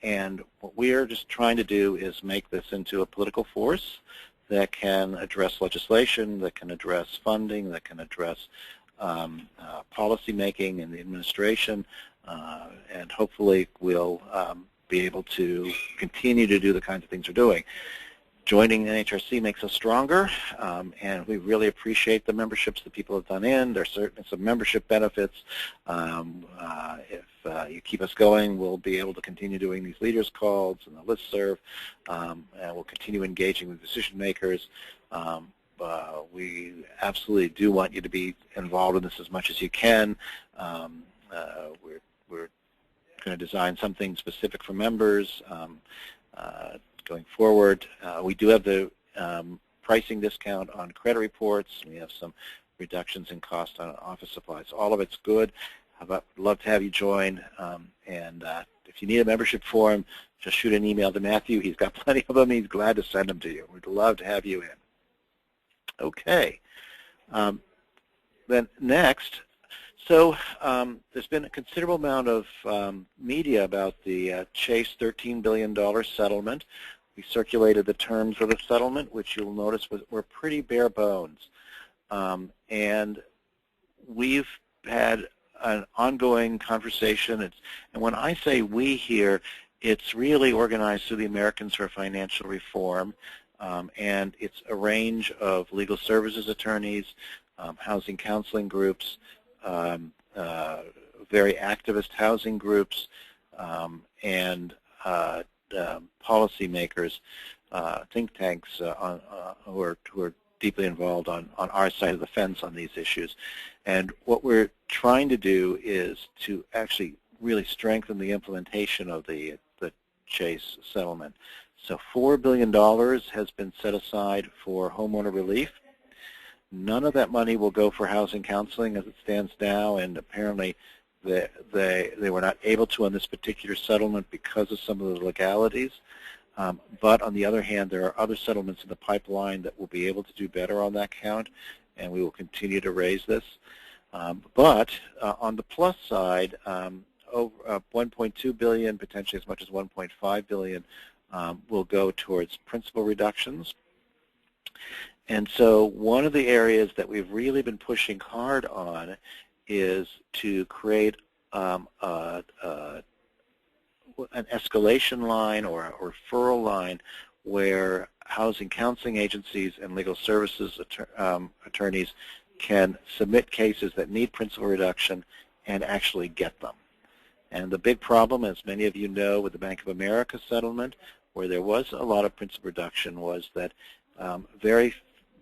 And what we are just trying to do is make this into a political force that can address legislation, that can address funding, that can address policy making in the administration, and hopefully we'll be able to continue to do the kinds of things we're doing. Joining NHRC makes us stronger, and we really appreciate the memberships that people have done in. There's certainly some membership benefits. If you keep us going, we'll be able to continue doing these leaders calls and the listserv, and we'll continue engaging with decision makers. We absolutely do want you to be involved in this as much as you can. We're going to design something specific for members going forward. We do have the pricing discount on credit reports. We have some reductions in cost on office supplies. All of it's good. I'd love to have you join. And if you need a membership form, just shoot an email to Matthew. He's got plenty of them. He's glad to send them to you. We'd love to have you in. Okay. Then next, so there's been a considerable amount of media about the Chase $13 billion settlement. We circulated the terms of the settlement, which you'll notice were pretty bare bones. And we've had an ongoing conversation. And when I say we here, it's really organized through the Americans for Financial Reform. And it's a range of legal services attorneys, housing counseling groups, very activist housing groups, and policymakers, think tanks who are deeply involved on our side of the fence on these issues. And what we're trying to do is to actually really strengthen the implementation of the Chase settlement. So $4 billion has been set aside for homeowner relief. None of that money will go for housing counseling as it stands now, and apparently they were not able to on this particular settlement because of some of the legalities. But on the other hand, there are other settlements in the pipeline that will be able to do better on that count, and we will continue to raise this. But on the plus side, over $1.2 billion, potentially as much as $1.5 billion, will go towards principal reductions. And so one of the areas that we've really been pushing hard on is to create an escalation line or a referral line where housing counseling agencies and legal services attorneys can submit cases that need principal reduction and actually get them. And the big problem, as many of you know, with the Bank of America settlement, where there was a lot of principal reduction, was that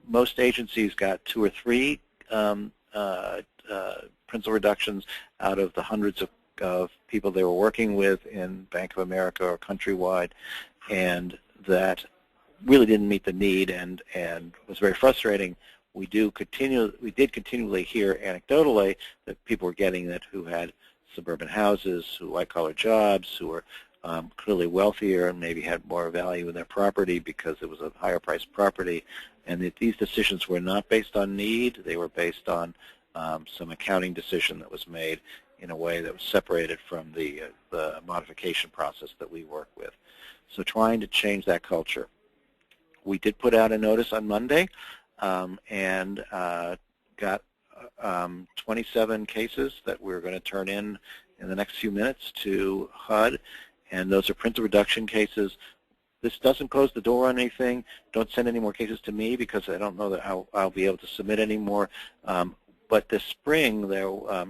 most agencies got 2 or 3 principal reductions out of the hundreds of people they were working with in Bank of America or countrywide, and that really didn't meet the need and was very frustrating. We did continually hear anecdotally that people were getting that who had suburban houses, who white-collar jobs, who were clearly wealthier and maybe had more value in their property because it was a higher-priced property, and that these decisions were not based on need. They were based on some accounting decision that was made in a way that was separated from the modification process that we work with. So trying to change that culture. We did put out a notice on Monday and got 27 cases that we're going to turn in the next few minutes to HUD, and those are principal reduction cases. This doesn't close the door on anything. Don't send any more cases to me because I don't know that I'll be able to submit any more. But this spring,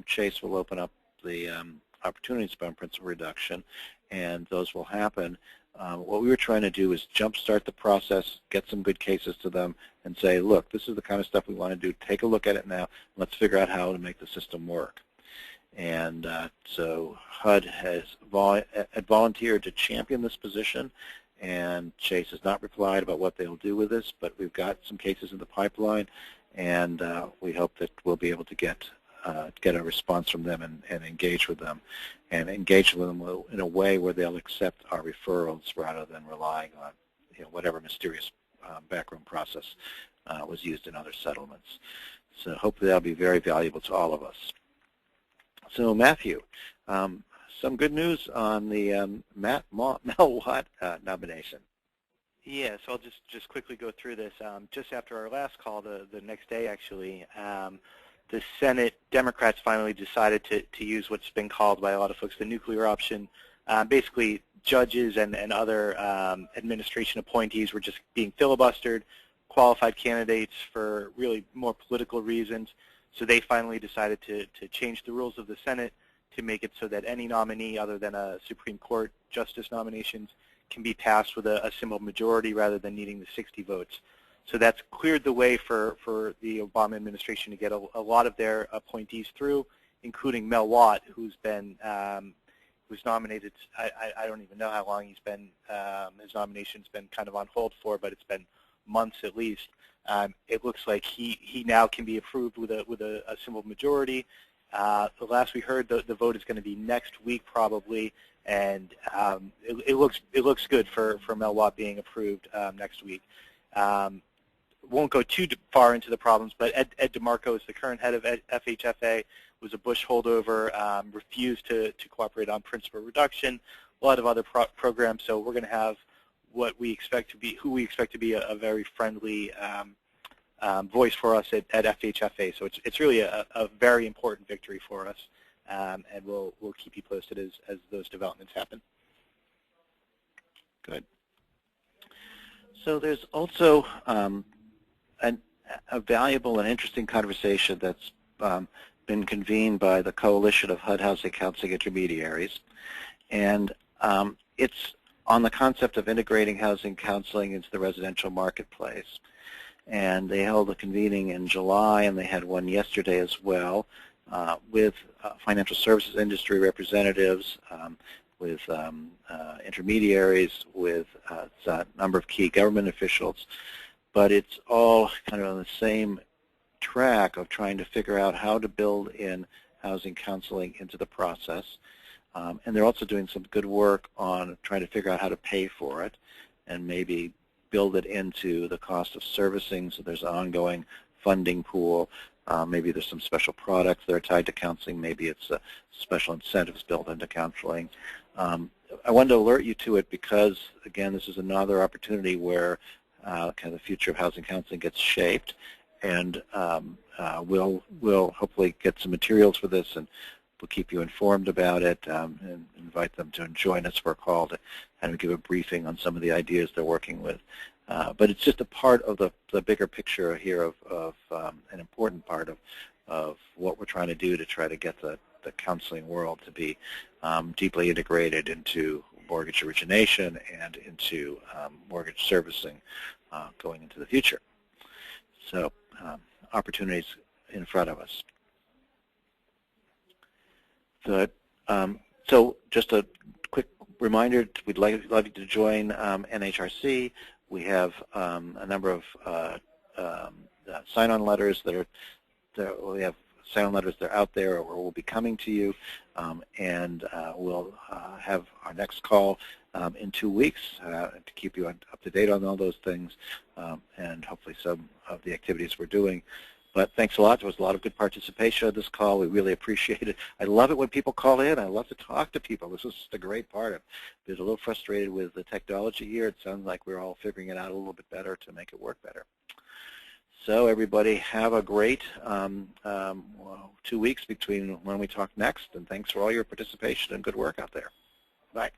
Chase will open up the opportunities about principal reduction, and those will happen. What we were trying to do is jumpstart the process, get some good cases to them, and say, look, this is the kind of stuff we want to do. Take a look at it now. Let's figure out how to make the system work. And so HUD has volunteered to champion this position, and Chase has not replied about what they'll do with this, but we've got some cases in the pipeline, and we hope that we'll be able to get a response from them and engage with them, and engage with them in a way where they'll accept our referrals rather than relying on whatever mysterious backroom process was used in other settlements. So hopefully that'll be very valuable to all of us. So Matthew, some good news on the Mel Watt nomination. Yeah, so I'll just quickly go through this. Just after our last call, the next day actually, the Senate Democrats finally decided to use what's been called by a lot of folks the nuclear option. Basically, judges and other administration appointees were just being filibustered, qualified candidates for really more political reasons. So they finally decided to change the rules of the Senate to make it so that any nominee other than a Supreme Court justice nominations can be passed with a simple majority rather than needing the 60 votes. So that's cleared the way for the Obama administration to get a lot of their appointees through, including Mel Watt, who's been who's nominated. I don't even know how long he's been. His nomination's been kind of on hold for, but it's been months at least. It looks like he now can be approved with a simple majority. The last we heard, the vote is going to be next week probably, and it looks good for Mel Watt being approved next week. Won't go too far into the problems, but Ed DeMarco is the current head of FHFA, was a Bush holdover, refused to cooperate on principal reduction, a lot of other programs. So we're going to have who we expect to be a very friendly voice for us at FHFA. So it's really a very important victory for us, and we'll keep you posted as those developments happen. Good. So there's also a valuable and interesting conversation that's been convened by the Coalition of HUD Housing Counseling Intermediaries, and it's on the concept of integrating housing counseling into the residential marketplace. And they held a convening in July, and they had one yesterday as well, with financial services industry representatives, with intermediaries, with a number of key government officials. But it's all kind of on the same track of trying to figure out how to build in housing counseling into the process. And they're also doing some good work on trying to figure out how to pay for it and maybe build it into the cost of servicing, so there's an ongoing funding pool. Maybe there's some special products that are tied to counseling. Maybe it's special incentives built into counseling. I wanted to alert you to it because, again, this is another opportunity where kind of the future of housing counseling gets shaped, and we'll hopefully get some materials for this and We'll keep you informed about it and invite them to join us for a call to kind of give a briefing on some of the ideas they're working with. But it's just a part of the bigger picture here of an important part of what we're trying to do to try to get the counseling world to be deeply integrated into mortgage origination and into mortgage servicing going into the future. So opportunities in front of us. So just a quick reminder, we'd love you to join NHRC. We have a number of sign-on letters that are out there or will be coming to you, and we'll have our next call in 2 weeks to keep you up to date on all those things and hopefully some of the activities we're doing. But thanks a lot. There was a lot of good participation on this call. We really appreciate it. I love it when people call in. I love to talk to people. This is just a great part of it. I was a little frustrated with the technology here. It sounds like we're all figuring it out a little bit better to make it work better. So everybody have a great 2 weeks between when we talk next, and thanks for all your participation and good work out there. Bye.